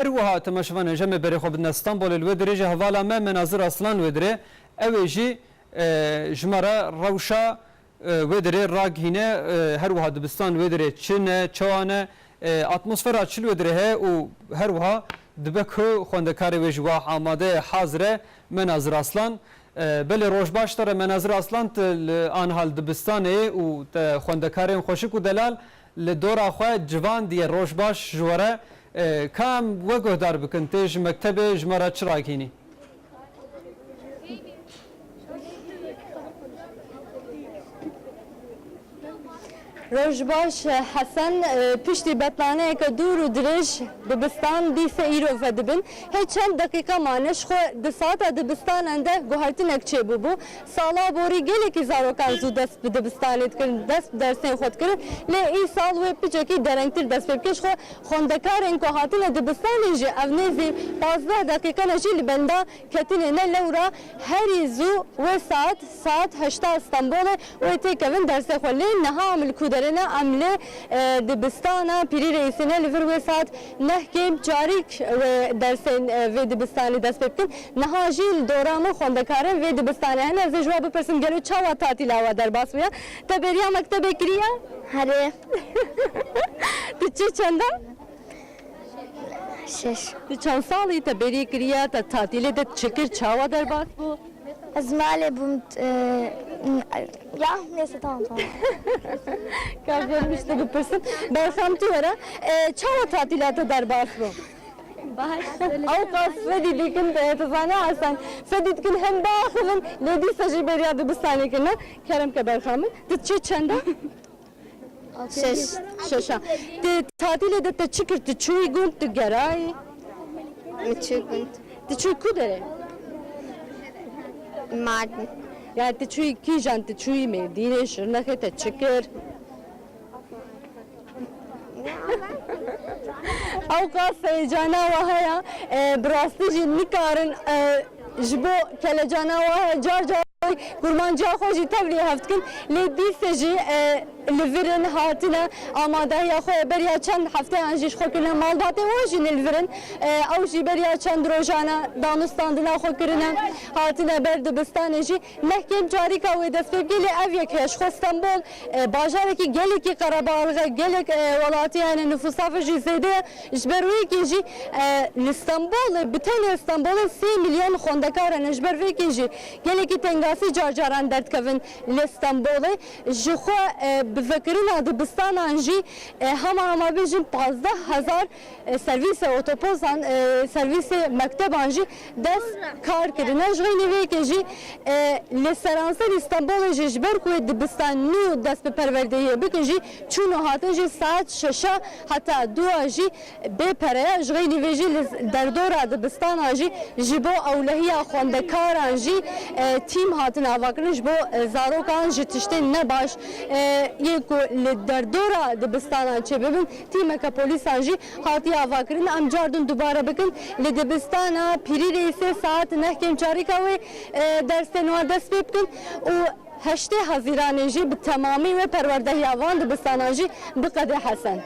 هروها تماشفان جمع بري خو بدنا اسطنبول الودري جه هوالا ما مناظر اصلا ودري اوجي جمره روشا ودري راگ هنا هروها دبستان ودري چنه چوانه اتمسفر چل ودري ه و هروها دبکو خوندکاری وجوا آماده حاضره مناظر اصلا بله روش باش تر مناظر اصلا آن حال دبستانه و خوندکاری خوشک و دلال لدور آخوا جوان دی روش باش جوره کام وگه دار بکن تیج مکتب جمره چراکینی روجباش حسن پشتی بطلانه که دور و درش دبستان دی سیرو فدبن هیچ چند دقیقه مانش خو دسات دبستان انده گوهرتن اکچه بو سالا بوری گلی که زاروکان زو دست به دبستانیت کرد دست درسین خود کرد لی ای سال و پیچکی درنگتر دست بکش خو خوندکارن که هاتن دبستان جه اونیزی 15 دقیقه نجی لبندا کتن نه لورا هری زو و ساعت 8 استانبول و تیکون درس خو لی نها عمل درنا عمله دبستانا پیری رئیسنا لفر و ساعت نحکیم جاریک درسین و دبستانی دست بکن نهاجیل دورامو خوندکارن و دبستانی هن از جواب پرسم گلو چاوا تعطیل آوا در باس بیا تبریا مکتب کریا هره چی چنده شش چند سالی تبری کریا تا تعطیل ده چکر چاوا در باس بو از مال بومت ya neyse tamam. Kavga işte bu person. Ben sam tuara çava tatilatı darbas bu. Au kas fedi dikin tezana asan. Fedi dikin hem dağılın ledi sajı beriyadı bu saniyekine. Kerem keber xamın. Tıçı çanda? Şaşa. Tatile de te çıkır te çuy gün te geray. Te çuy kudere. Mardin. Yani te çuy kijan te çuy me dine şırnakı te çıkır. Avkas cana vahaya brastı nikarın jbo kele cana vahaya car kurmanca hoji tevli haftkin le diseji لفرن هاتنا آماده یا خو بریا چند هفته انجیش خو کنه مال داده واجی لفرن اوجی بریا چند روزانه دانستاندنا خو کنه هاتنا برد بستانجی محکم جاری که و دست بگیلی اوی که خو استانبول بازار کی گلی کی قربالغ گلی ولاتی یعنی نفوسا فجی زیده جبروی کی جی استانبول بتن استانبول 3 میلیون خوندکار نجبروی کی جی گلی کی تنگاسی جارجاران درد کون استانبول جخو بفکرین دبستان انجی هم بیشتر 15,000 سرویس اتوبوسان سرویس مکتب انجی دست کار کردن. جوینی ویکیجی لسرانسر استانبول جبر کوی دبستان نو دست به پروردهی بکنجی چون هاتنجی ساعت 6 حتی 2 جی به پره جوینی ویجی در دور دبستان انجی جبو اولهی خوندکار انجی تیم هاتن آواکنش بو زاروکان جتشته نباش یک در دورا دبستان چه ببین تیم که پلیس انجی هاتی آواکرین ام جاردن دوباره بکن لدبستان پیری رئیس ساعت نحکم چاری کوی درس نو دست بکن و 8 حزیران جی به تمامی و پروردهی آوان دبستان جی بقدر حسن